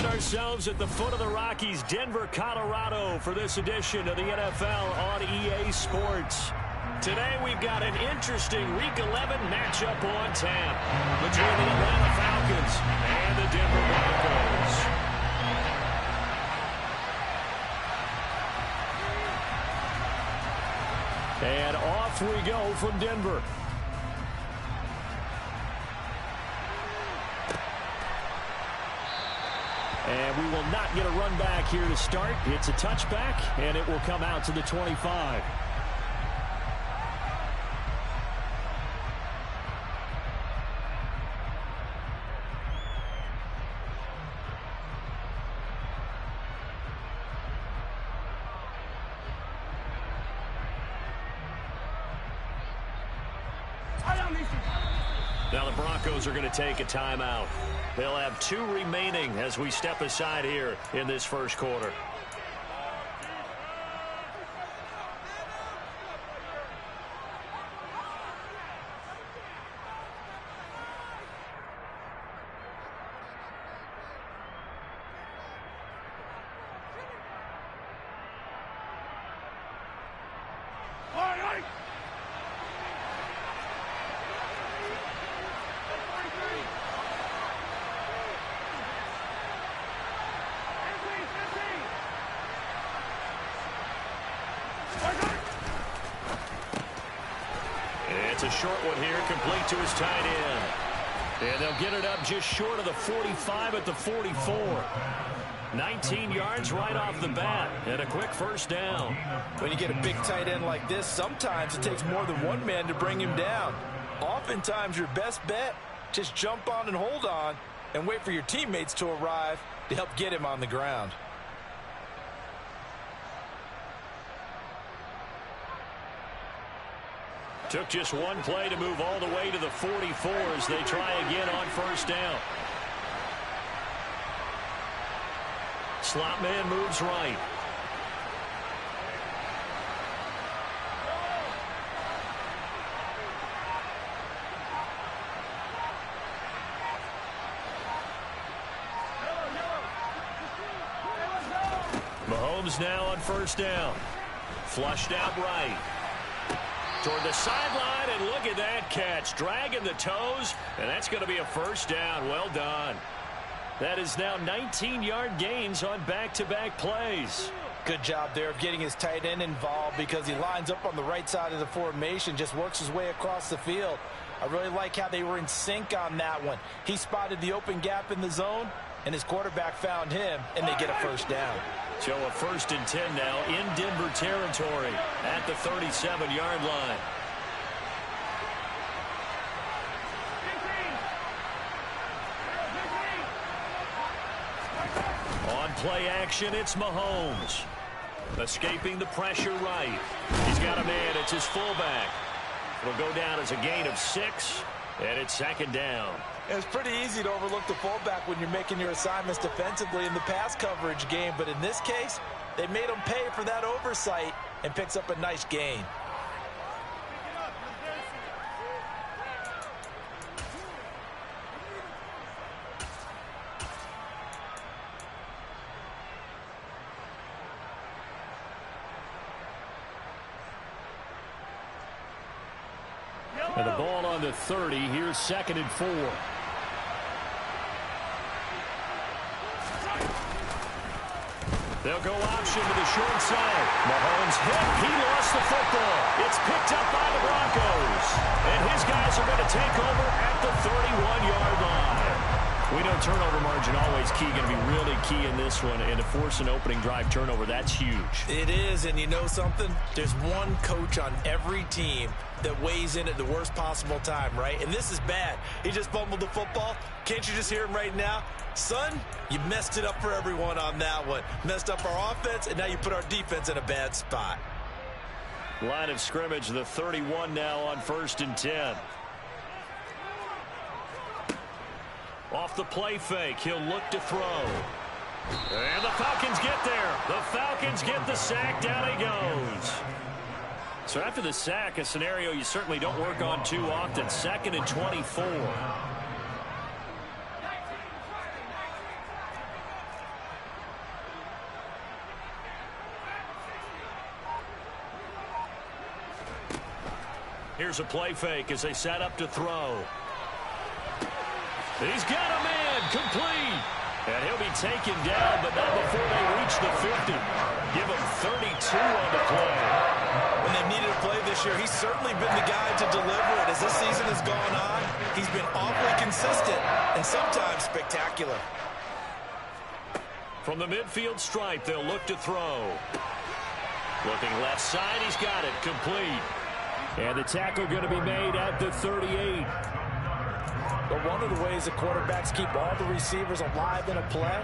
ourselves at the foot of the Rockies, Denver, Colorado, for this edition of the NFL on EA Sports. Today we've got an interesting Week 11 matchup on tap between the Atlanta Falcons and the Denver Broncos. And off we go from Denver. And we will not get a run back here to start. It's a touchback, and it will come out to the 25. Now the Broncos are going to take a timeout. They'll have 2 remaining as we step aside here in this first quarter. It's a short one here, complete to his tight end. And they'll get it up just short of the 45 at the 44. 19 yards right off the bat, and a quick first down. When you get a big tight end like this, sometimes it takes more than one man to bring him down. Oftentimes, your best bet, just jump on and hold on and wait for your teammates to arrive to help get him on the ground. Took just one play to move all the way to the 44 as they try again on first down. Slot man moves right. Mahomes now on first down. Flushed out right. Toward the sideline, and look at that catch. Dragging the toes, and that's going to be a first down. Well done. That is now 19-yard gains on back-to-back plays. Good job there of getting his tight end involved because he lines up on the right side of the formation, just works his way across the field. I really like how they were in sync on that one. He spotted the open gap in the zone, and his quarterback found him, and they get a first down. So a 1st and 10 now in Denver territory at the 37-yard line. On play action, it's Mahomes. Escaping the pressure right. He's got a man. It's his fullback. It'll go down as a gain of 6, and it's 2nd down. It's pretty easy to overlook the fullback when you're making your assignments defensively in the pass coverage game, but in this case, they made him pay for that oversight and picks up a nice gain. And the ball on the 30. Here's 2nd and 4. They'll go option to the short side. Mahomes hit. He lost the football. It's picked up by the Broncos. And his guys are going to take over at the 31-yard line. We know turnover margin always key, going to be really key in this one. And to force an opening drive turnover, that's huge. It is, and you know something? There's one coach on every team that weighs in at the worst possible time, right? And this is bad. He just fumbled the football. Can't you just hear him right now? Son, you messed it up for everyone on that one. Messed up our offense, and now you put our defense in a bad spot. Line of scrimmage, the 31 now on 1st and 10. Off the play fake, he'll look to throw. And the Falcons get there. The Falcons get the sack. Down he goes. So after the sack, a scenario you certainly don't work on too often. 2nd and 24. Here's a play fake as they set up to throw. He's got a man, complete. And he'll be taken down, but not before they reach the 50. Give him 32 on the play. When they needed a play this year, he's certainly been the guy to deliver it. As this season has gone on, he's been awfully consistent and sometimes spectacular. From the midfield stripe, they'll look to throw. Looking left side, he's got it, complete. And the tackle going to be made at the 38. But one of the ways that quarterbacks keep all the receivers alive in a play,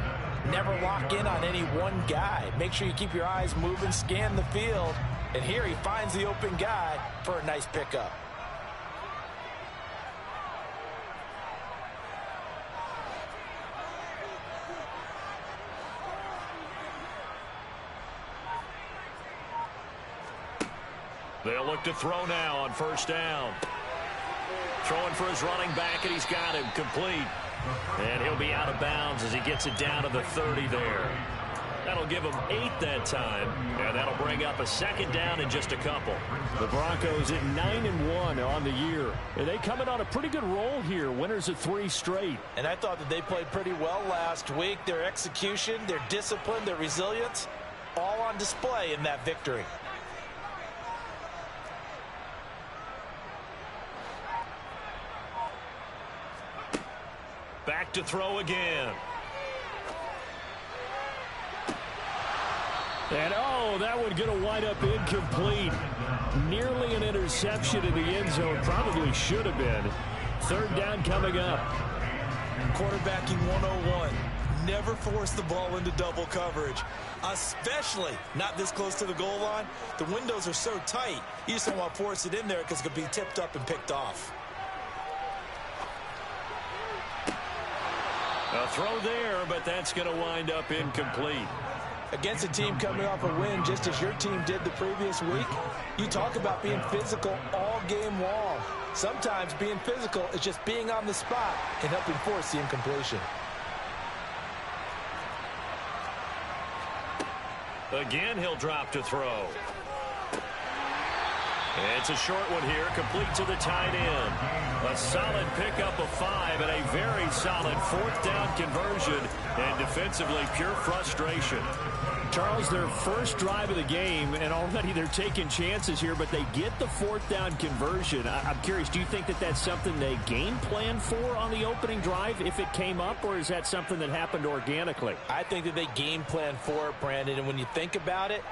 never lock in on any one guy. Make sure you keep your eyes moving, scan the field. And here he finds the open guy for a nice pickup. They'll look to throw now on first down. Throwing for his running back, and he's got him complete. And he'll be out of bounds as he gets it down to the 30 there. That'll give him 8 that time, and that'll bring up a second down in just a couple. The Broncos at 9-1 on the year. And they come in on a pretty good roll here. Winners of 3 straight. And I thought that they played pretty well last week. Their execution, their discipline, their resilience, all on display in that victory. Back to throw again. And oh, that one going to wind up incomplete. Nearly an interception in the end zone. Probably should have been. Third down coming up. Quarterbacking 101. Never force the ball into double coverage, especially not this close to the goal line. The windows are so tight, you just don't want to force it in there because it could be tipped up and picked off. A throw there, but that's going to wind up incomplete. Against a team coming off a win just as your team did the previous week, you talk about being physical all game long. Sometimes being physical is just being on the spot and helping force the incompletion. Again, he'll drop to throw. It's a short one here, complete to the tight end. A solid pickup of 5 and a very solid fourth down conversion. And defensively, pure frustration. Charles, their first drive of the game, and already they're taking chances here, but they get the fourth down conversion. I'm curious, do you think that that's something they game plan for on the opening drive if it came up, or is that something that happened organically? I think that they game plan for it, Brandon, and when you think about it,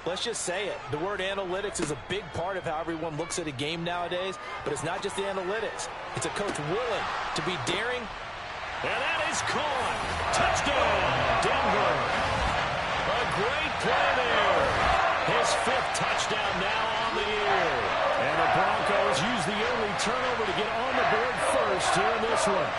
let's just say it. The word analytics is a big part of how everyone looks at a game nowadays, but it's not just the analytics. It's a coach willing to be daring. And that is caught. Touchdown, Denver. A great play there. His 5th touchdown now on the year. And the Broncos use the early turnover to get on the board first here in this one.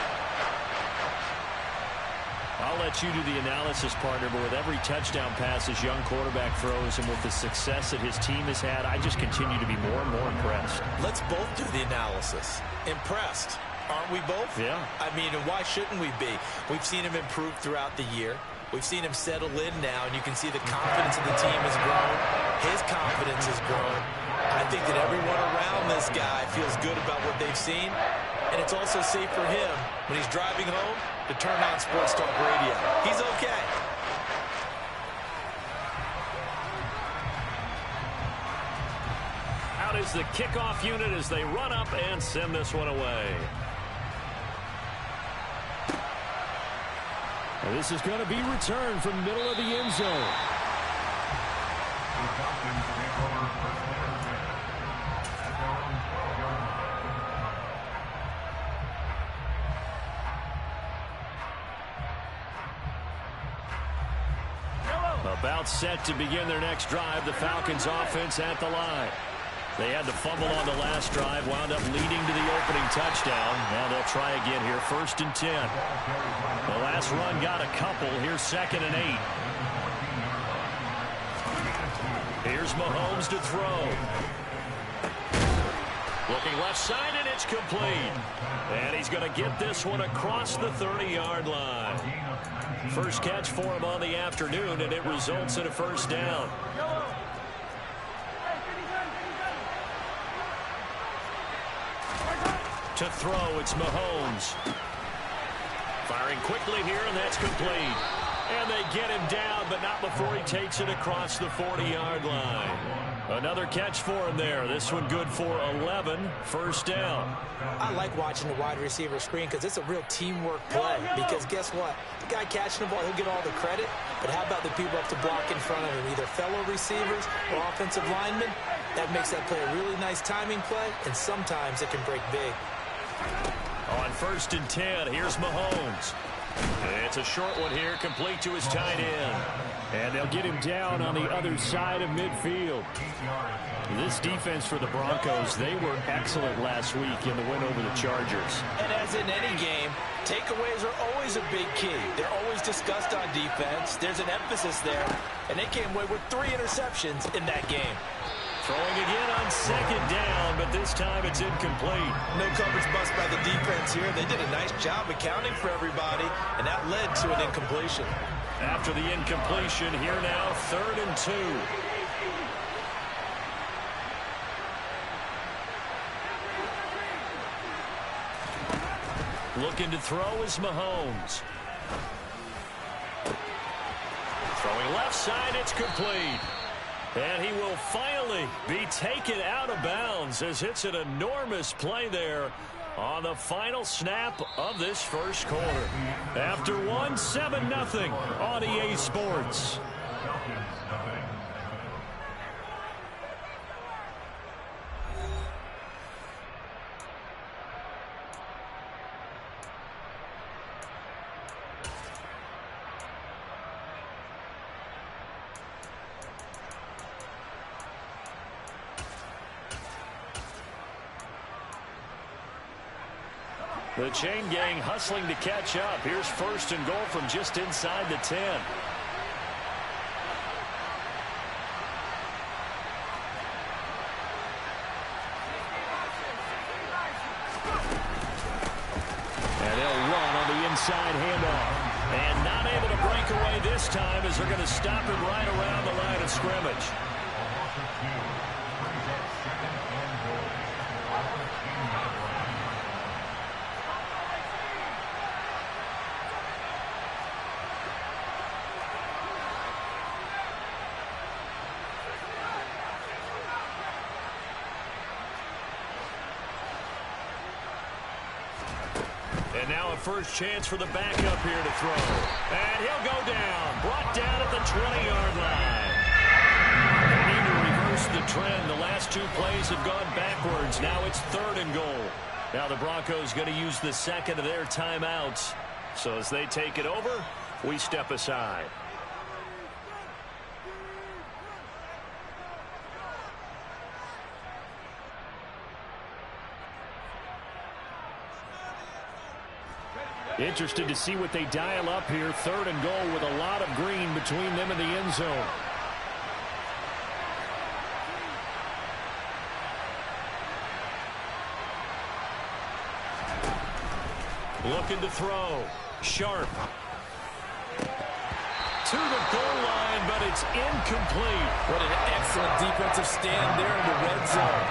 I'll let you do the analysis, partner, but with every touchdown pass his young quarterback throws and with the success that his team has had, I just continue to be more and more impressed. Let's both do the analysis. Impressed. Aren't we both? Yeah. I mean, and why shouldn't we be? We've seen him improve throughout the year. We've seen him settle in now, and you can see the confidence of the team has grown. His confidence has grown. I think that everyone around this guy feels good about what they've seen, and it's also safe for him when he's driving home to turn on Sports Talk Radio. He's okay. Out is the kickoff unit as they run up and send this one away. And this is going to be returned from the middle of the end zone. About set to begin their next drive, the Falcons offense at the line. They had to fumble on the last drive, wound up leading to the opening touchdown. Now they'll try again here, 1st and 10. The last run got a couple. Here's 2nd and 8. Here's Mahomes to throw. Looking left side, and it's complete. And he's going to get this one across the 30-yard line. First catch for him on the afternoon, and it results in a first down. To throw, it's Mahomes. Firing quickly here, and that's complete. And they get him down, but not before he takes it across the 40-yard line. Another catch for him there. This one good for 11. First down. I like watching the wide receiver screen because it's a real teamwork play. Because guess what? The guy catching the ball, he'll get all the credit. But how about the people up to block in front of him? Either fellow receivers or offensive linemen. That makes that play a really nice timing play, and sometimes it can break big. On 1st and 10, here's Mahomes. It's a short one here, complete to his tight end. And they'll get him down on the other side of midfield. This defense for the Broncos, they were excellent last week in the win over the Chargers. And as in any game, takeaways are always a big key. They're always discussed on defense. There's an emphasis there. And they came away with 3 interceptions in that game. Throwing again on 2nd down, but this time it's incomplete. No coverage bust by the defense here. They did a nice job accounting for everybody, and that led to an incompletion. After the incompletion, here now, 3rd and 2. Looking to throw is Mahomes. Throwing left side, it's complete. And he will finally be taken out of bounds as it's an enormous play there on the final snap of this first quarter. After one, 7-0 on EA Sports. The chain gang hustling to catch up. Here's 1st and goal from just inside the 10. And they'll run on the inside handoff. And not able to break away this time as they're going to stop him right around the line of scrimmage. And now a first chance for the backup here to throw. And he'll go down. Brought down at the 20-yard line. They need to reverse the trend. The last 2 plays have gone backwards. Now it's 3rd and goal. Now the Broncos going to use the second of their timeouts. So as they take it over, we step aside. Interested to see what they dial up here. 3rd and goal with a lot of green between them and the end zone. Looking to throw. Sharp. To the goal line, but it's incomplete. What an excellent defensive stand there in the red zone.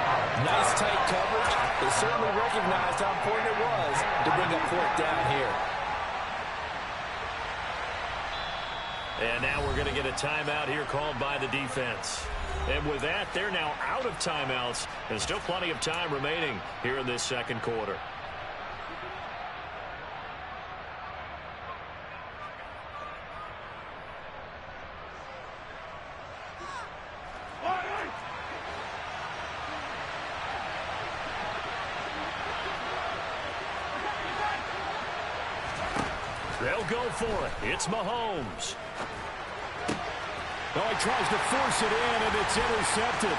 Nice tight coverage. They certainly recognized how important it was to bring up 4th down here. And now we're going to get a timeout here called by the defense. And with that, they're now out of timeouts. And still plenty of time remaining here in this second quarter. They'll go for it. It's Mahomes. Oh, he tries to force it in, and it's intercepted.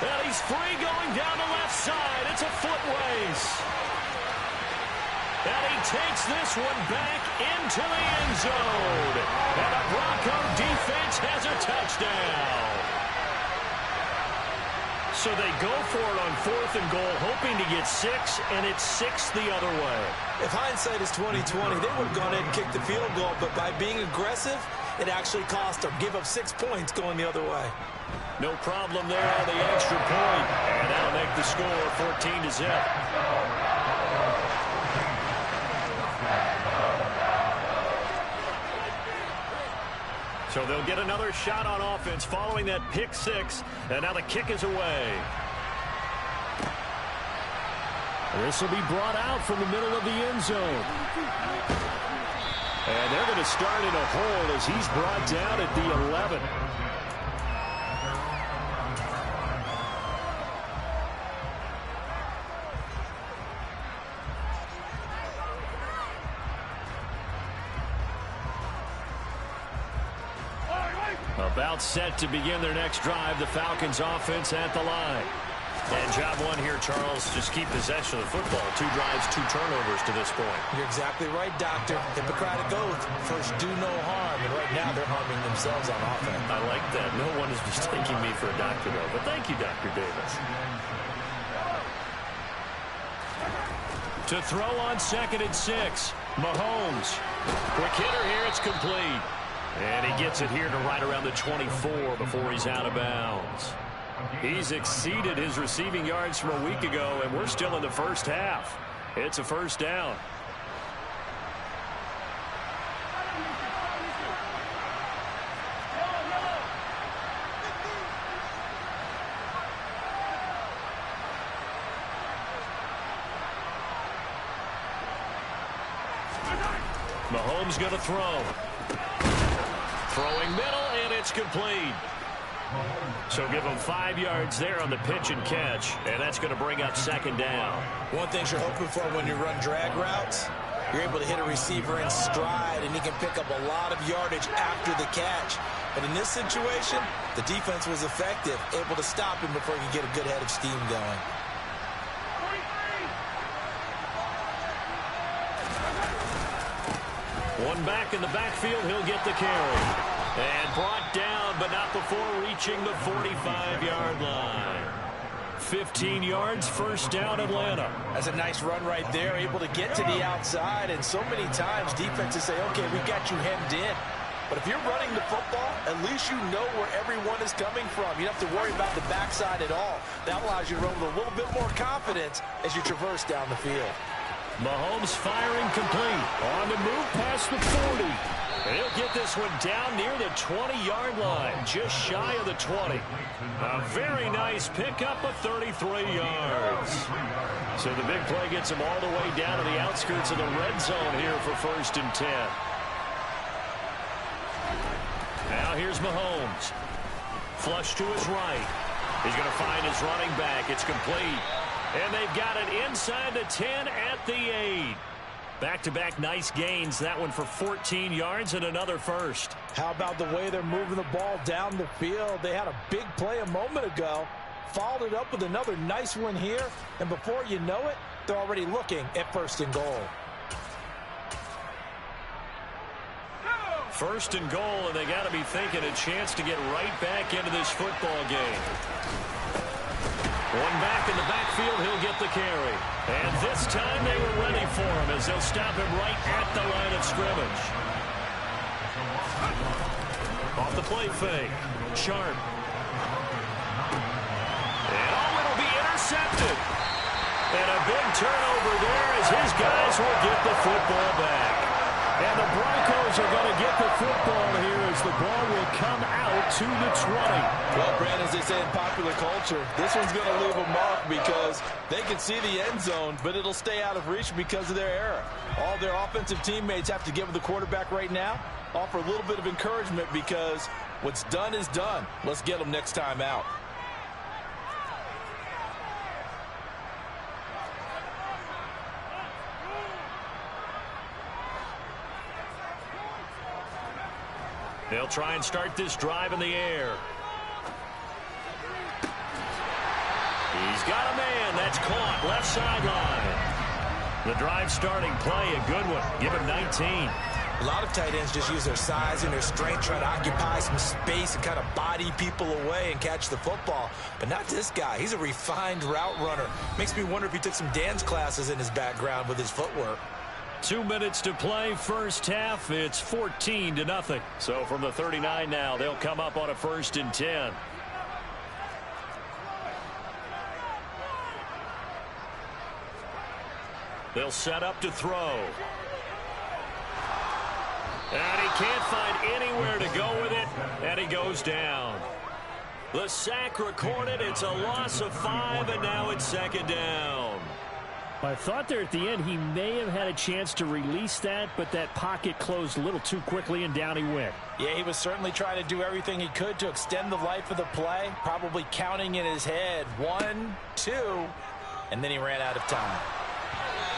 And he's free going down the left side. It's a foot race. And he takes this one back into the end zone. And the Bronco defense has a touchdown. So they go for it on 4th and goal, hoping to get 6, and it's 6 the other way. If hindsight is 20/20, they would have gone in and kicked the field goal, but by being aggressive, it actually cost them. Give up 6 points going the other way. No problem there on the extra point. And that'll make make the score 14-0. So they'll get another shot on offense following that pick six. And now the kick is away. This will be brought out from the middle of the end zone. And they're going to start in a hole as he's brought down at the 11. About set to begin their next drive. The Falcons offense at the line. And job one here, Charles, just keep possession of the football. 2 drives, 2 turnovers to this point. You're exactly right, Doctor. Hippocratic oath. First, do no harm. And right now, they're harming themselves on offense. I like that. No one is mistaking me for a doctor, though. But thank you, Dr. Davis. To throw on 2nd and 6. Mahomes. Quick hitter here. It's complete. And he gets it here to right around the 24 before he's out of bounds. He's exceeded his receiving yards from a week ago, and we're still in the first half. It's a first down. Mahomes going to throw. Throwing middle, and it's complete. So give him 5 yards there on the pitch and catch, and that's going to bring up 2nd down. One thing you're hoping for when you run drag routes, you're able to hit a receiver in stride, and he can pick up a lot of yardage after the catch. But in this situation, the defense was effective, able to stop him before he could get a good head of steam going. One back in the backfield, he'll get the carry. And brought down, but not before reaching the 45-yard line. 15 yards, first down, Atlanta. That's a nice run right there, able to get to the outside. And so many times defenses say, okay, we got you hemmed in. But if you're running the football, at least you know where everyone is coming from. You don't have to worry about the backside at all. That allows you to run with a little bit more confidence as you traverse down the field. Mahomes firing complete. On the move past the 40. And he'll get this one down near the 20-yard line, just shy of the 20. A very nice pickup of 33 yards. So the big play gets him all the way down to the outskirts of the red zone here for 1st and 10. Now here's Mahomes. Flush to his right. He's going to find his running back. It's complete. And they've got it inside the 10 at the 8. Back-to-back nice gains. That one for 14 yards and another first. How about the way they're moving the ball down the field? They had a big play a moment ago. Followed it up with another nice one here. And before you know it, they're already looking at 1st and goal. 1st and goal, and they got to be thinking a chance to get right back into this football game. One back in the backfield, he'll get the carry. And this time they were ready for him as they'll stop him right at the line of scrimmage. Off the play fake. Sharp. And it'll be intercepted. And a big turnover there as his guys will get the football back. And the Broncos are going to get the football here as the ball will come out to the 20. Well, Brandon, as they say in popular culture, this one's going to leave a mark because they can see the end zone, but it'll stay out of reach because of their error. All their offensive teammates have to give the quarterback right now, offer a little bit of encouragement because what's done is done. Let's get them next time out. They'll try and start this drive in the air. He's got a man. That's caught. Left sideline. The drive starting play, a good one. Give him 19. A lot of tight ends just use their size and their strength, try to occupy some space and kind of body people away and catch the football. But not this guy. He's a refined route runner. Makes me wonder if he took some dance classes in his background with his footwork. 2 minutes to play, first half. It's 14-0. So from the 39 now, they'll come up on a 1st and 10. They'll set up to throw. And he can't find anywhere to go with it, and he goes down. The sack recorded. It's a loss of 5, and now it's second down. I thought there at the end he may have had a chance to release that, but that pocket closed a little too quickly, and down he went. Yeah, he was certainly trying to do everything he could to extend the life of the play, probably counting in his head 1, 2, and then he ran out of time.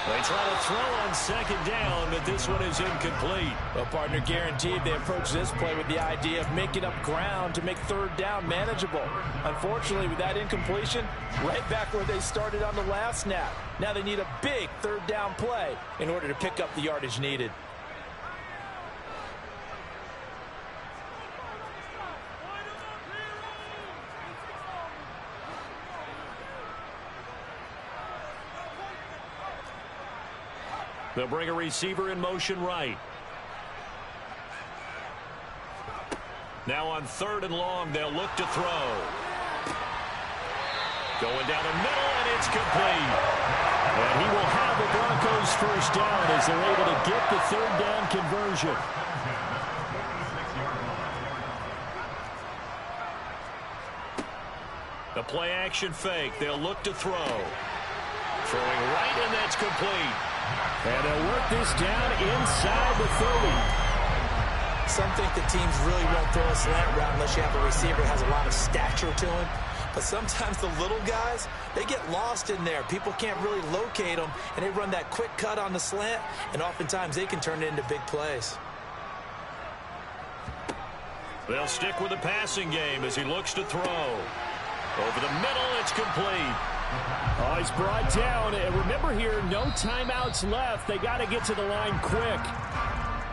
They try to throw on second down, but this one is incomplete. Well, partner, guaranteed they approach this play with the idea of making up ground to make third down manageable. Unfortunately, with that incompletion, right back where they started on the last snap. Now they need a big third down play in order to pick up the yardage needed. They'll bring a receiver in motion right. Now on 3rd and long, they'll look to throw. Going down the middle, and it's complete. And he will have the Broncos first down as they're able to get the third down conversion. The play action fake. They'll look to throw. Throwing right, and that's complete. And they'll work this down inside the 30. Some think the teams really won't throw a slant route unless you have a receiver that has a lot of stature to him. But sometimes the little guys, they get lost in there. People can't really locate them, and they run that quick cut on the slant, and oftentimes they can turn it into big plays. They'll stick with the passing game as he looks to throw. Over the middle, it's complete. Oh, he's brought down. And remember here, no timeouts left. They got to get to the line quick.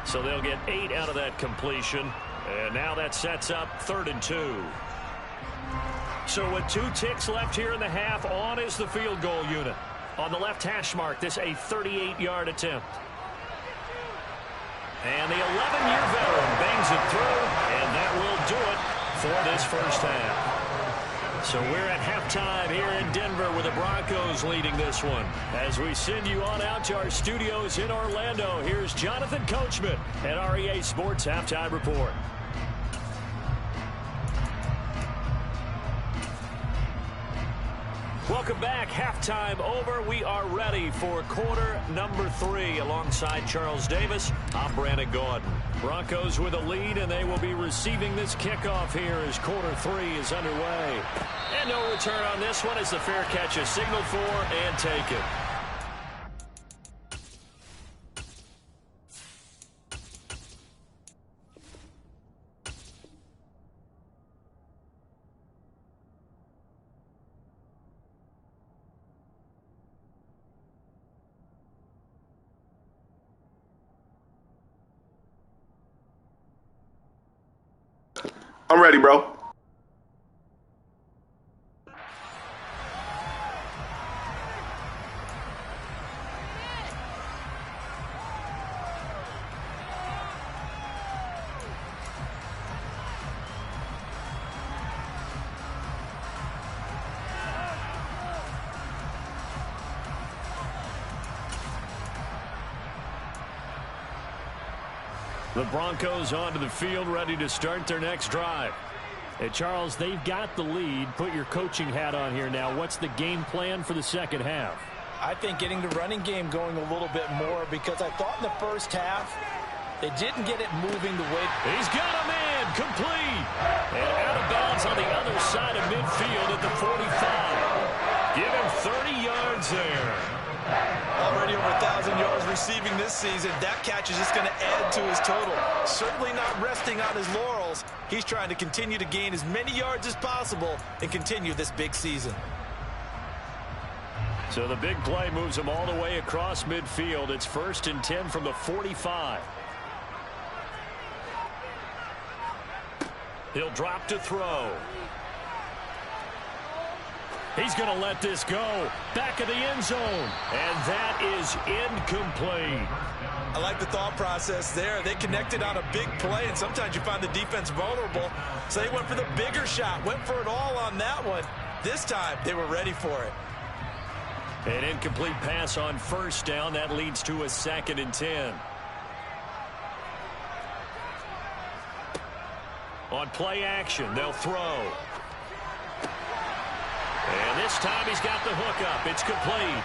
So they'll get 8 out of that completion. And now that sets up 3rd and 2. So with 2 ticks left here in the half, on is the field goal unit. On the left hash mark, this a 38-yard attempt. And the 11-year veteran bangs it through, and that will do it for this first half. So we're at halftime here in Denver with the Broncos leading this one. As we send you on out to our studios in Orlando, here's Jonathan Coachman at REA Sports Halftime Report. Welcome back. Halftime over. We are ready for quarter number 3. Alongside Charles Davis, I'm Brandon Gordon. Broncos with a lead, and they will be receiving this kickoff here as quarter 3 is underway. And no return on this one as the fair catch is signaled for and taken. I'm ready, bro. The Broncos onto the field, ready to start their next drive. Hey, Charles, they've got the lead. Put your coaching hat on here now. What's the game plan for the second half? I think getting the running game going a little bit more, because I thought in the first half they didn't get it moving the way. He's got a man, complete. And out of bounds on the other side of midfield at the 45. Give him 30 yards there. Already over 1,000 yards receiving this season. That catch is just going to add to his total. Certainly not resting on his laurels. He's trying to continue to gain as many yards as possible and continue this big season. So the big play moves him all the way across midfield. It's 1st and 10 from the 45. He'll drop to throw. He's going to let this go. Back of the end zone. And that is incomplete. I like the thought process there. They connected on a big play, and sometimes you find the defense vulnerable. So they went for the bigger shot, went for it all on that one. This time, they were ready for it. An incomplete pass on first down. That leads to a 2nd and 10. On play action, they'll throw. And this time he's got the hook up. It's complete.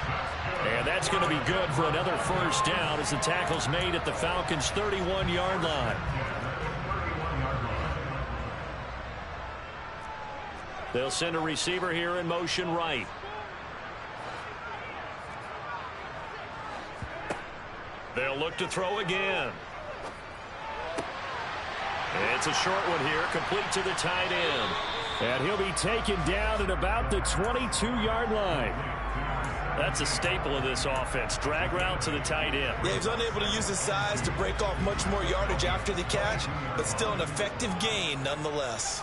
And that's going to be good for another first down as the tackle's made at the Falcons' 31-yard line. They'll send a receiver here in motion right. They'll look to throw again. It's a short one here, complete to the tight end. And he'll be taken down at about the 22-yard line. That's a staple of this offense. Drag route to the tight end. Yeah, he's unable to use his size to break off much more yardage after the catch, but still an effective gain nonetheless.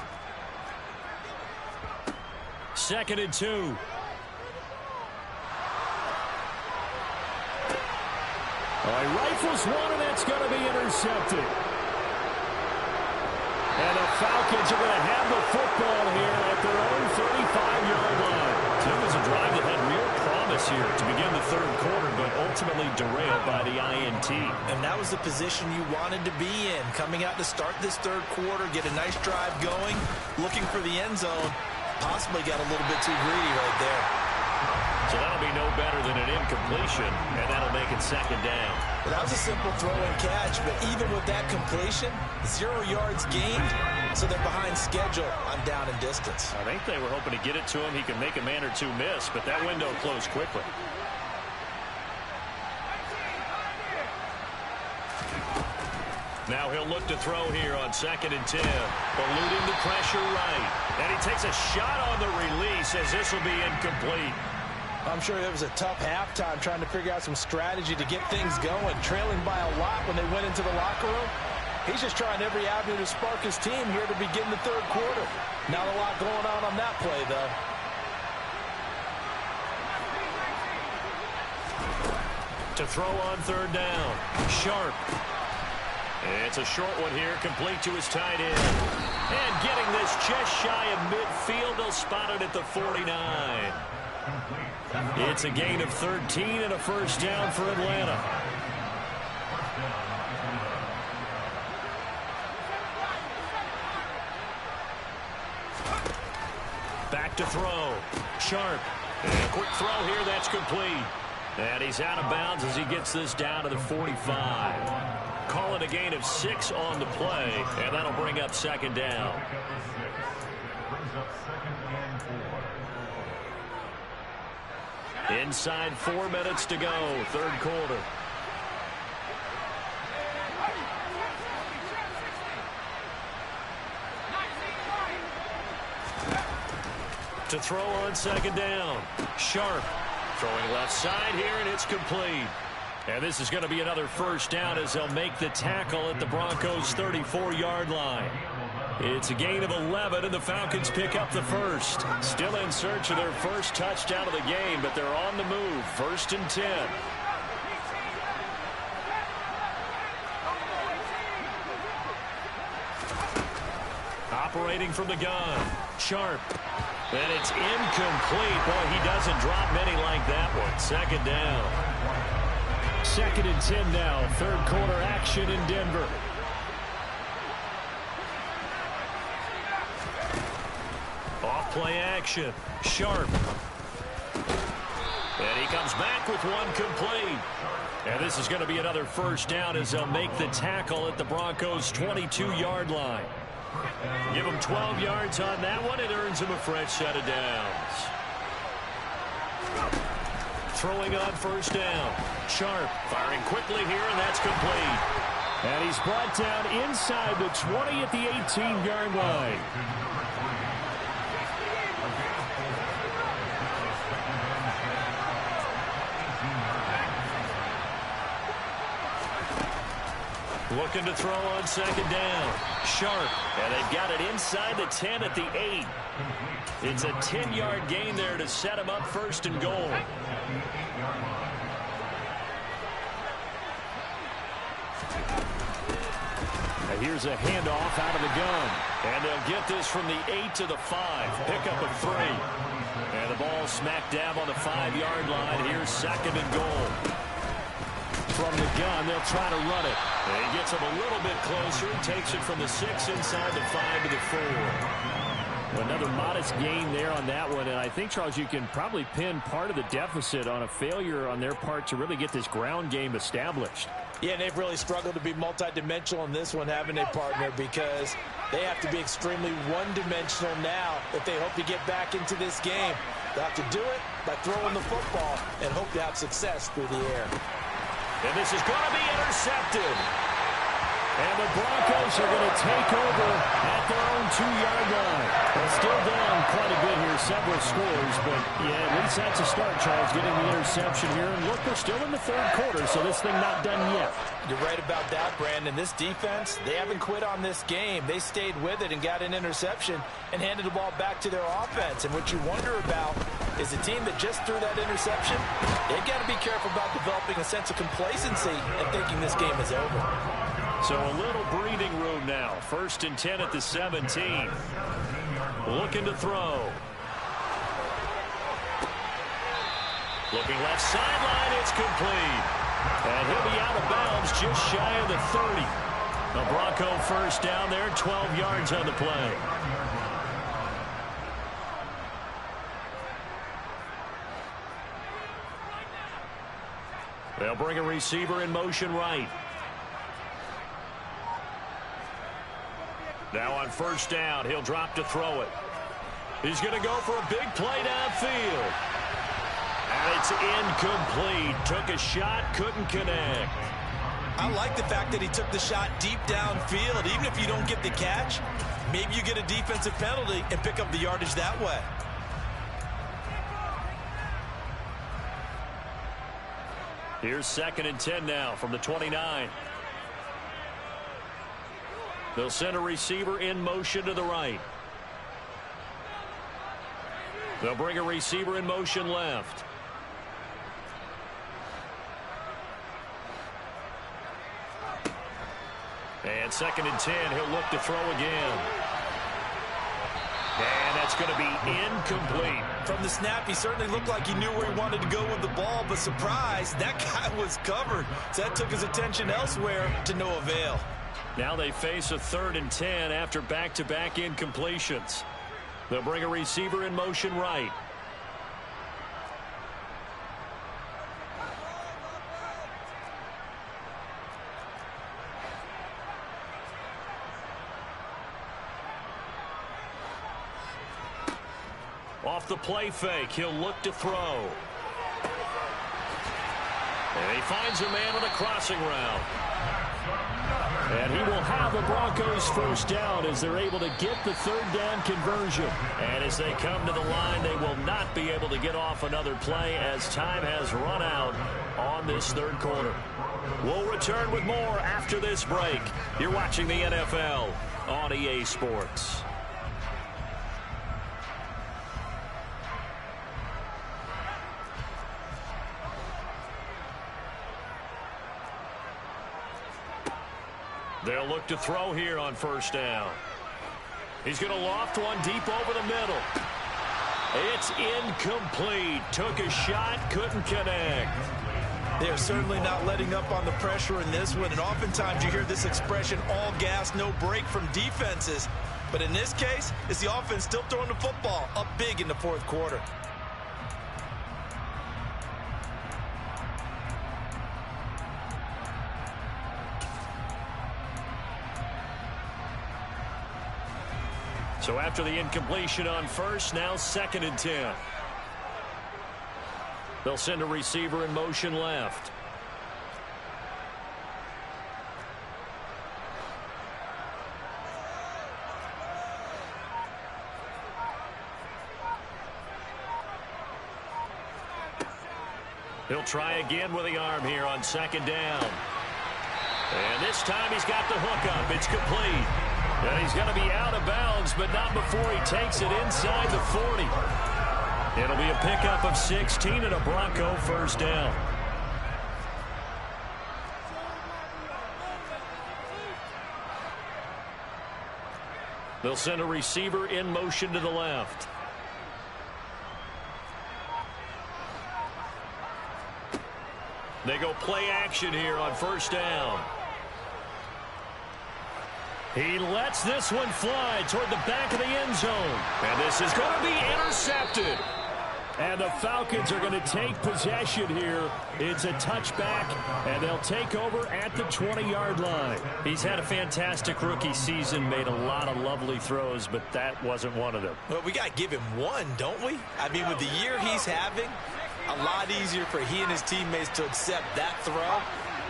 2nd and 2. He rifles one, and that's going to be intercepted. And the Falcons are going to have the football here at their own 35-yard line. It was a drive that had real promise here to begin the third quarter, but ultimately derailed by the INT. And that was the position you wanted to be in. Coming out to start this third quarter, get a nice drive going, looking for the end zone. Possibly got a little bit too greedy right there. So that'll be no better than an incompletion, and that'll make it 2nd down. Well, that was a simple throw and catch, but even with that completion, 0 yards gained, so they're behind schedule on down and distance. I think they were hoping to get it to him. He could make a man or two miss, but that window closed quickly. Now he'll look to throw here on 2nd and 10. Eluding the pressure right. And he takes a shot on the release as this will be incomplete. I'm sure it was a tough halftime trying to figure out some strategy to get things going. Trailing by a lot when they went into the locker room. He's just trying every avenue to spark his team here to begin the third quarter. Not a lot going on that play, though. To throw on 3rd down. Sharp. It's a short one here, complete to his tight end. And getting this just shy of midfield, they'll spot it at the 49. It's a gain of 13 and a first down for Atlanta. Back to throw. Sharp. And a quick throw here, that's complete. And he's out of bounds as he gets this down to the 45. Call it a gain of 6 on the play, and that'll bring up 2nd down. Inside 4 minutes to go, third quarter. To throw on 2nd down. Sharp. Throwing left side here, and it's complete. And this is going to be another first down as they'll make the tackle at the Broncos' 34-yard line. It's a gain of 11, and the Falcons pick up the first. Still in search of their first touchdown of the game, but they're on the move. 1st and 10. Operating from the gun. Sharp. And it's incomplete. Boy, he doesn't drop many like that one. 2nd down. 2nd and 10 now. Third quarter action in Denver. Off play action. Sharp. And he comes back with one complete. And this is going to be another first down as they'll make the tackle at the Broncos' 22-yard line. Give him 12 yards on that one. It earns him a fresh set of downs. Throwing on first down. Sharp firing quickly here, and that's complete. And he's brought down inside the 20 at the 18-yard line. Looking to throw on 2nd down. Sharp. And they've got it inside the 10 at the 8. It's a 10-yard gain there to set him up 1st and goal. And here's a handoff out of the gun. And they'll get this from the 8 to the 5. Pickup of 3. And the ball smacked dab on the 5-yard line. Here's 2nd and goal. From the gun, they'll try to run it. And he gets him a little bit closer. Takes it from the 6 inside the 5 to the 4. Another modest gain there on that one. And I think, Charles, you can probably pin part of the deficit on a failure on their part to really get this ground game established. Yeah, and they've really struggled to be multidimensional in this one, having a partner, because they have to be extremely one-dimensional now if they hope to get back into this game. They'll have to do it by throwing the football and hope to have success through the air. And this is going to be intercepted. And the Broncos are going to take over at their own 2-yard line. They're still down quite a bit here, several scores, but yeah, at least that's a start, Charles, getting the interception here. And look, we're still in the 3rd quarter, so this thing not done yet. You're right about that, Brandon. This defense, they haven't quit on this game. They stayed with it and got an interception and handed the ball back to their offense. And what you wonder about is a team that just threw that interception, they've got to be careful about developing a sense of complacency and thinking this game is over. So a little breathing room now. 1st and 10 at the 17. Looking to throw. Looking left sideline. It's complete. And he'll be out of bounds just shy of the 30. The Bronco 1st down there, 12 yards on the play. They'll bring a receiver in motion right. Now on 1st down, he'll drop to throw it. He's going to go for a big play downfield. And it's incomplete. Took a shot, couldn't connect. I like the fact that he took the shot deep downfield. Even if you don't get the catch, maybe you get a defensive penalty and pick up the yardage that way. Here's 2nd and 10 now from the 29. They'll send a receiver in motion to the right. They'll bring a receiver in motion left. And 2nd and 10, he'll look to throw again. And that's going to be incomplete. From the snap, he certainly looked like he knew where he wanted to go with the ball, but surprise, that guy was covered. So that took his attention elsewhere to no avail. Now they face a 3rd and 10 after back-to-back incompletions. They'll bring a receiver in motion right. Off the play fake, he'll look to throw. And he finds a man on the crossing route. And he will have the Broncos 1st down as they're able to get the 3rd down conversion. And as they come to the line, they will not be able to get off another play as time has run out on this 3rd quarter. We'll return with more after this break. You're watching the NFL on EA Sports. They'll look to throw here on 1st down. He's going to loft one deep over the middle. It's incomplete. Took a shot, couldn't connect. They're certainly not letting up on the pressure in this one, and oftentimes you hear this expression, all gas, no break from defenses. But in this case, it's the offense still throwing the football up big in the 4th quarter. So after the incompletion on 1st, now 2nd and 10. They'll send a receiver in motion left. He'll try again with the arm here on 2nd down. And this time he's got the hook up. It's complete. And he's going to be out of bounds, but not before he takes it inside the 40. It'll be a pickup of 16 and a Bronco 1st down. They'll send a receiver in motion to the left. They go play action here on first down. He lets this one fly toward the back of the end zone. And this is going to be intercepted. And the Falcons are going to take possession here. It's a touchback, and they'll take over at the 20-yard line. He's had a fantastic rookie season, made a lot of lovely throws, but that wasn't one of them. Well, we got to give him one, don't we? I mean, with the year he's having, a lot easier for he and his teammates to accept that throw,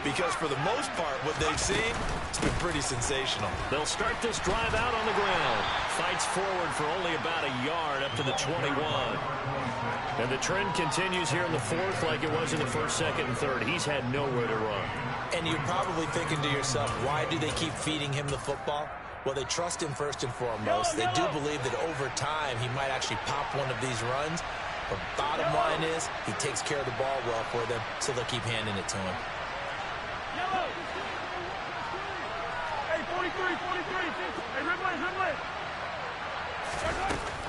because for the most part, what they've seen, it's been pretty sensational. They'll start this drive out on the ground. Fights forward for only about a yard up to the 21. And the trend continues here in the fourth like it was in the first, second, and third. He's had nowhere to run. And you're probably thinking to yourself, why do they keep feeding him the football? Well, they trust him first and foremost. They do believe that over time he might actually pop one of these runs. But bottom line is he takes care of the ball well for them, so they'll keep handing it to him. Hey, 43. Hey, red.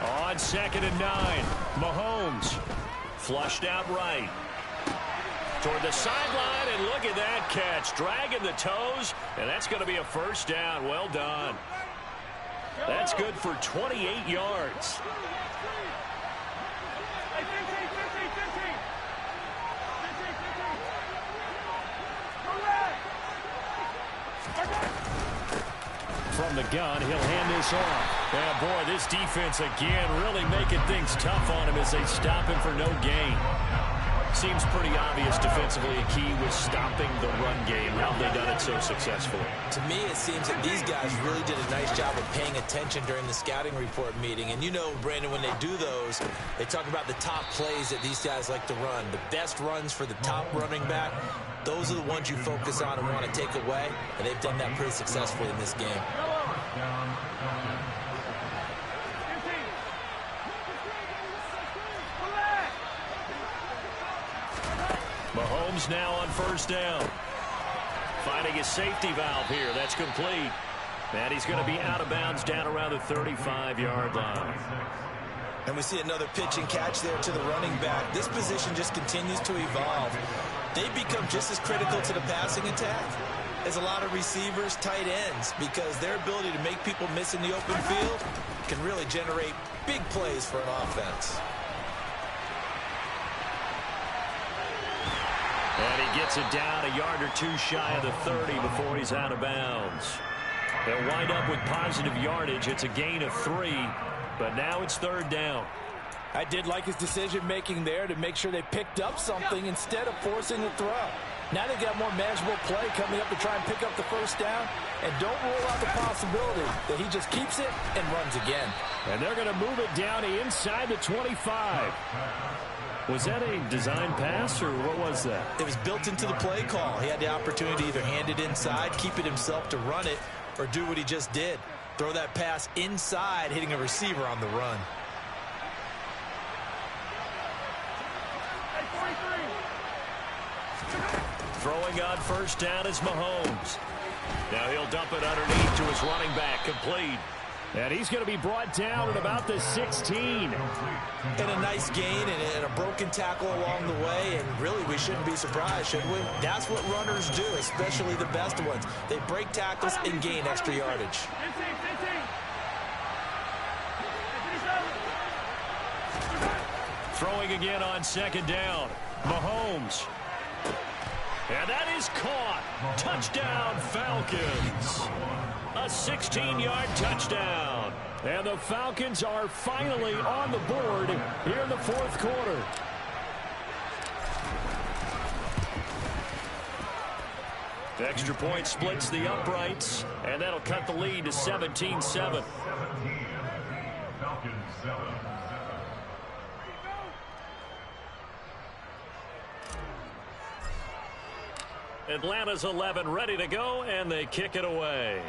On 2nd and 9, Mahomes flushed out right. Toward the sideline, and look at that catch. Dragging the toes, and that's going to be a first down. Well done. That's good for 28 yards. Hey, 15. From the gun, he'll hand this off. Yeah, boy, this defense again really making things tough on him as they stop him for no gain. Seems pretty obvious defensively a key was stopping the run game. How have they done it so successfully? To me, it seems that these guys really did a nice job of paying attention during the scouting report meeting. And you know, Brandon, when they do those, they talk about the top plays that these guys like to run. The best runs for the top running back, those are the ones you focus on and want to take away. And they've done that pretty successfully in this game. Mahomes now on first down. Finding his safety valve here. That's complete. And he's going to be out of bounds down around the 35-yard line. And we see another pitch and catch there to the running back. This position just continues to evolve. They become just as critical to the passing attack as a lot of receivers, tight ends, because their ability to make people miss in the open field can really generate big plays for an offense. And he gets it down a yard or two shy of the 30 before he's out of bounds. They'll wind up with positive yardage. It's a gain of 3, but now it's third down. I did like his decision-making there to make sure they picked up something instead of forcing the throw. Now they've got more manageable play coming up to try and pick up the first down. And don't rule out the possibility that he just keeps it and runs again. And they're going to move it down to inside the 25. Was that a design pass, or what was that? It was built into the play call. He had the opportunity to either hand it inside, keep it himself to run it, or do what he just did. Throw that pass inside, hitting a receiver on the run. Throwing on first down is Mahomes. Now he'll dump it underneath to his running back, complete. And he's going to be brought down at about the 16. And a nice gain and a broken tackle along the way. And really, we shouldn't be surprised, should we? That's what runners do, especially the best ones. They break tackles and gain extra yardage. Throwing again on second down. Mahomes. And that is caught. Touchdown, Falcons. A 16-yard touchdown. And the Falcons are finally on the board here in the fourth quarter. The extra point splits the uprights, and that'll cut the lead to 17-7. Atlanta's 11 ready to go, and they kick it away.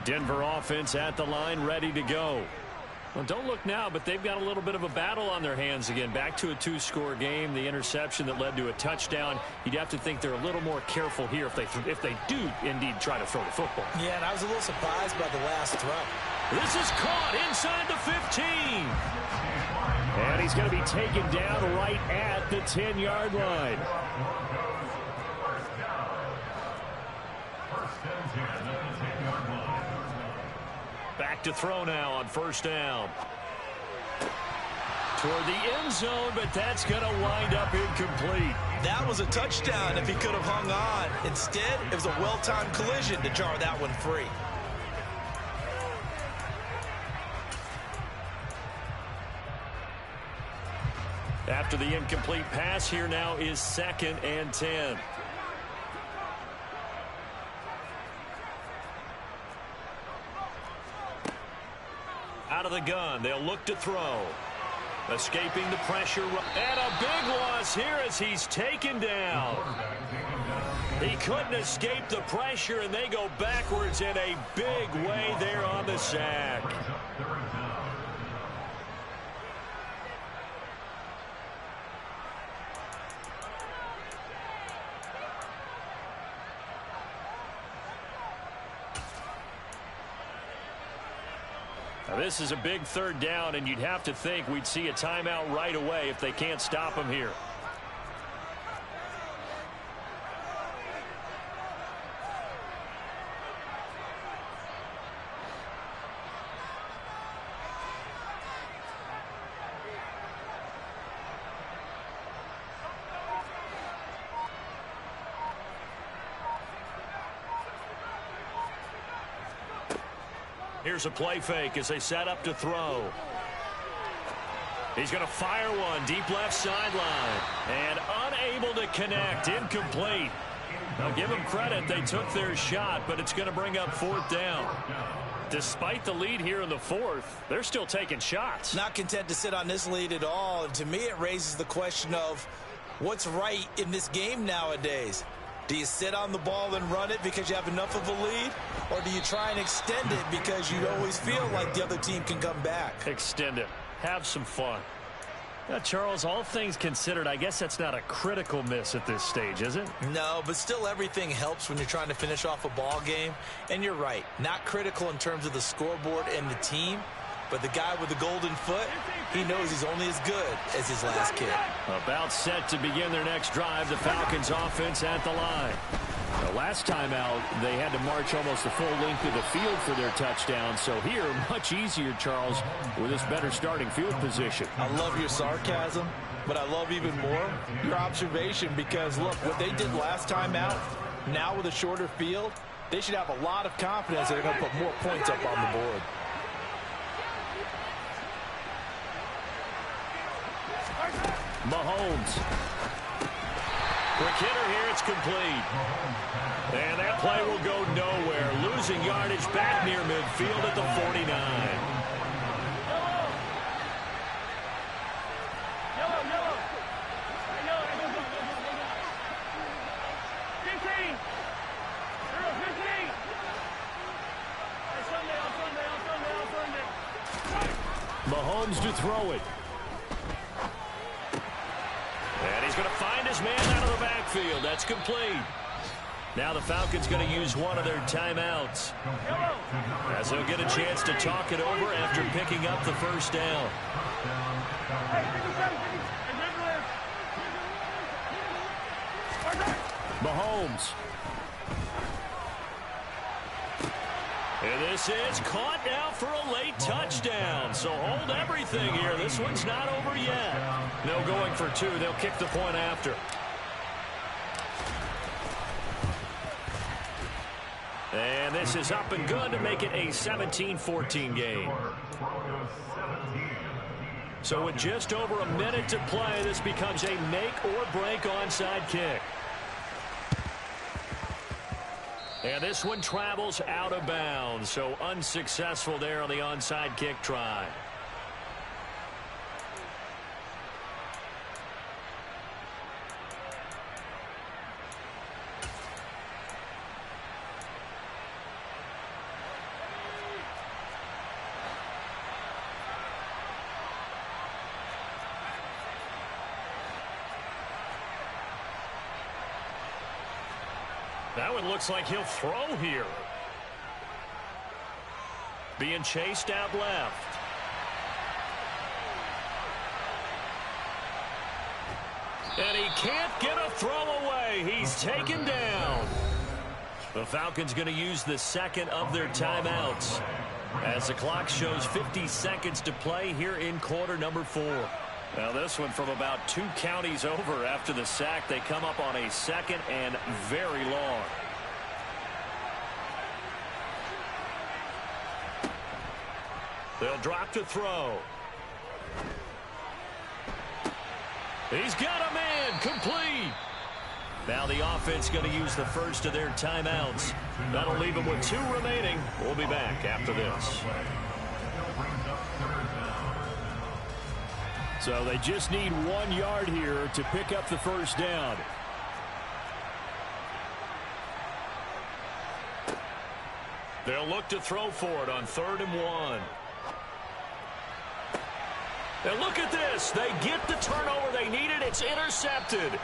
Denver offense at the line, ready to go. Well, don't look now, but they've got a little bit of a battle on their hands again. Back to a two-score game. The interception that led to a touchdown. You'd have to think they're a little more careful here if they do indeed try to throw the football. Yeah, and I was a little surprised by the last throw. This is caught inside the 15. And he's going to be taken down right at the 10-yard line. Back to throw now on first down. Toward the end zone, but that's going to wind up incomplete. That was a touchdown if he could have hung on. Instead, it was a well-timed collision to jar that one free. After the incomplete pass, here now is 2nd and 10. Out of the gun, they'll look to throw. Escaping the pressure, and a big loss here as he's taken down. He couldn't escape the pressure, and they go backwards in a big way there on the sack. Now, this is a big 3rd down, and you'd have to think we'd see a timeout right away if they can't stop him here. Here's a play fake as they set up to throw. He's going to fire one deep left sideline and unable to connect. Incomplete. Now give them credit. They took their shot, but it's going to bring up 4th down. Despite the lead here in the 4th, they're still taking shots. Not content to sit on this lead at all. And to me, it raises the question of what's right in this game nowadays. Do you sit on the ball and run it because you have enough of a lead? Or do you try and extend it because you always feel like the other team can come back? Extend it. Have some fun. Now, Charles, all things considered, I guess that's not a critical miss at this stage, is it? No, but still everything helps when you're trying to finish off a ball game. And you're right, not critical in terms of the scoreboard and the team. But the guy with the golden foot, he knows he's only as good as his last kick. About set to begin their next drive, the Falcons offense at the line. The last time out, they had to march almost the full length of the field for their touchdown. So here, much easier, Charles, with this better starting field position. I love your sarcasm, but I love even more your observation because, look, what they did last time out, now with a shorter field, they should have a lot of confidence that they're going to put more points up on the board. Mahomes. Quick hitter here, it's complete. And that play will go nowhere. Losing yardage back near midfield at the 49. Yellow. 15. 15. On Sunday. Mahomes to throw it. And he's going to find his man out of the backfield. That's complete. Now the Falcons going to use one of their timeouts, as they'll get a chance to talk it over after picking up the first down. Mahomes. And this is caught now for a late touchdown. So hold everything here. This one's not over yet. No going for 2. They'll kick the point after. And this is up and good to make it a 17-14 game. So with just over a minute to play, this becomes a make-or-break onside kick. And this one travels out of bounds, so unsuccessful there on the onside kick try. That one looks like he'll throw here. Being chased out left. And he can't get a throw away. He's taken down. The Falcons going to use the second of their timeouts as the clock shows 50 seconds to play here in quarter number 4. Now this one from about 2 counties over after the sack. They come up on a second and very long. They'll drop to throw. He's got a man complete. Now the offense going to use the first of their timeouts. That'll leave them with 2 remaining. We'll be back after this. So they just need 1 yard here to pick up the first down. They'll look to throw for it on 3rd and 1. And look at this. They get the turnover they needed. It's intercepted.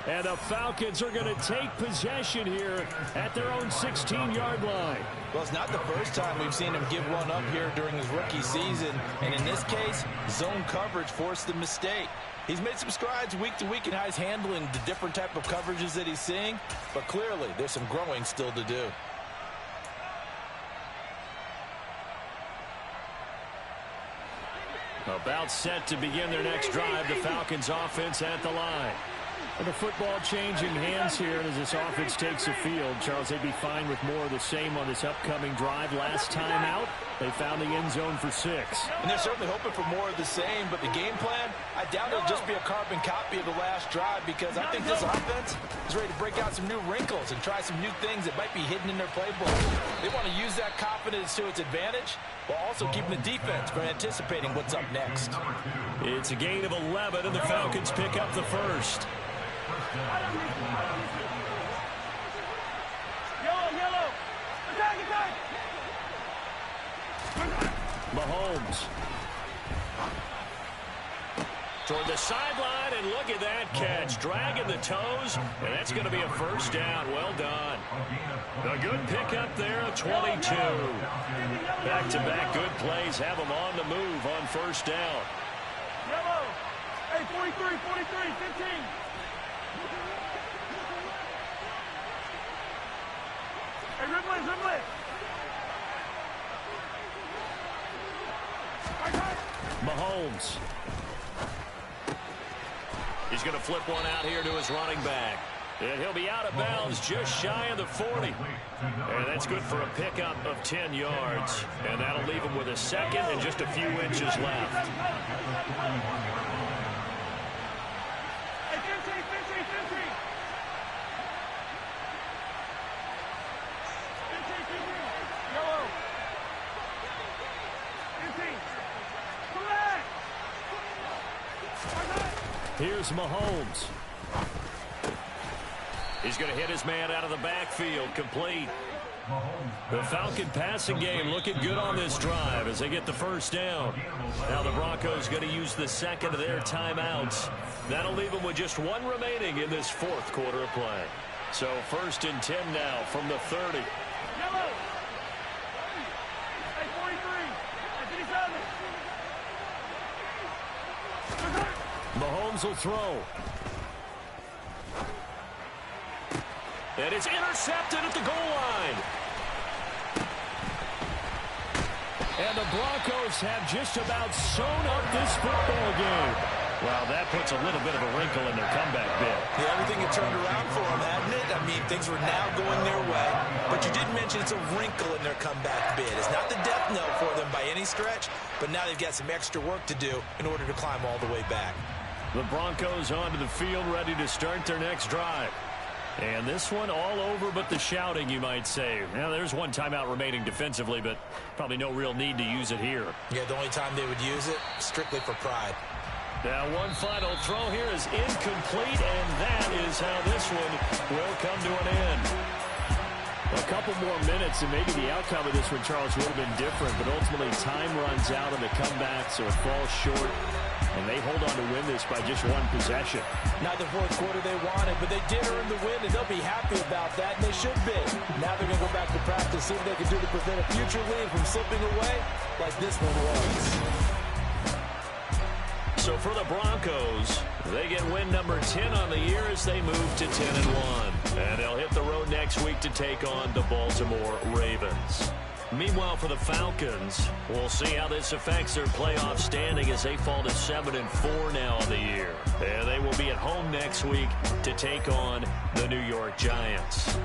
And the Falcons are going to take possession here at their own 16-yard line. Well, it's not the first time we've seen him give one up here during his rookie season. And in this case, zone coverage forced the mistake. He's made some strides week to week in how he's handling the different type of coverages that he's seeing. But clearly, there's some growing still to do. About set to begin their next drive. The Falcons offense at the line. And the football changing hands here as this offense takes the field. Charles, they'd be fine with more of the same on this upcoming drive. Last time out, they found the end zone for 6. And they're certainly hoping for more of the same, but the game plan, I doubt it'll just be a carbon copy of the last drive, because I think this offense is ready to break out some new wrinkles and try some new things that might be hidden in their playbook. They want to use that confidence to its advantage while also keeping the defense from anticipating what's up next. It's a gain of 11, and the Falcons pick up the first. Yellow. Attack. Mahomes. Toward the sideline, and look at that catch. Dragging the toes, and that's going to be a first down. Well done. A good pickup there, a 22. Back-to-back good plays have them on the move on first down. Yellow. Hey, 43, 15. Hey, Ripley. Mahomes. He's going to flip one out here to his running back. And he'll be out of bounds just shy of the 40. And that's good for a pickup of 10 yards. And that'll leave him with a second and just a few inches left. Hey, 15. Yellow. 15. Come back. Here's Mahomes. He's going to hit his man out of the backfield, complete. The Falcon passing game looking good on this drive as they get the first down. Now the Broncos going to use the second of their timeouts. That'll leave them with just 1 remaining in this 4th quarter of play. So 1st and 10 now from the 30. Yellow. Hey, 43. Hey, 57. Mahomes will throw. And it's intercepted at the goal line. And the Broncos have just about sewn up this football game. Well, that puts a little bit of a wrinkle in their comeback bid. Yeah, everything had turned around for them, hadn't it? I mean, things were now going their way. But you did mention it's a wrinkle in their comeback bid. It's not the death knell for them by any stretch, but now they've got some extra work to do in order to climb all the way back. The Broncos onto the field ready to start their next drive. And this one all over but the shouting, you might say. Now, there's 1 timeout remaining defensively, but probably no real need to use it here. Yeah, the only time they would use it, strictly for pride. Now, one final throw here is incomplete, and that is how this one will come to an end. A couple more minutes, and maybe the outcome of this one, Charles, would have been different, but ultimately time runs out on the comeback, so it falls short. and they hold on to win this by just one possession. Not the fourth quarter they wanted, but they did earn the win, and they'll be happy about that, and they should be. Now they're going to go back to practice, see what they can do to prevent a future lead from slipping away like this one was. So for the Broncos, they get win number 10 on the year as they move to 10-1. And they'll hit the road next week to take on the Baltimore Ravens. Meanwhile, for the Falcons, we'll see how this affects their playoff standing as they fall to 7-4 now on the year. And they will be at home next week to take on the New York Giants.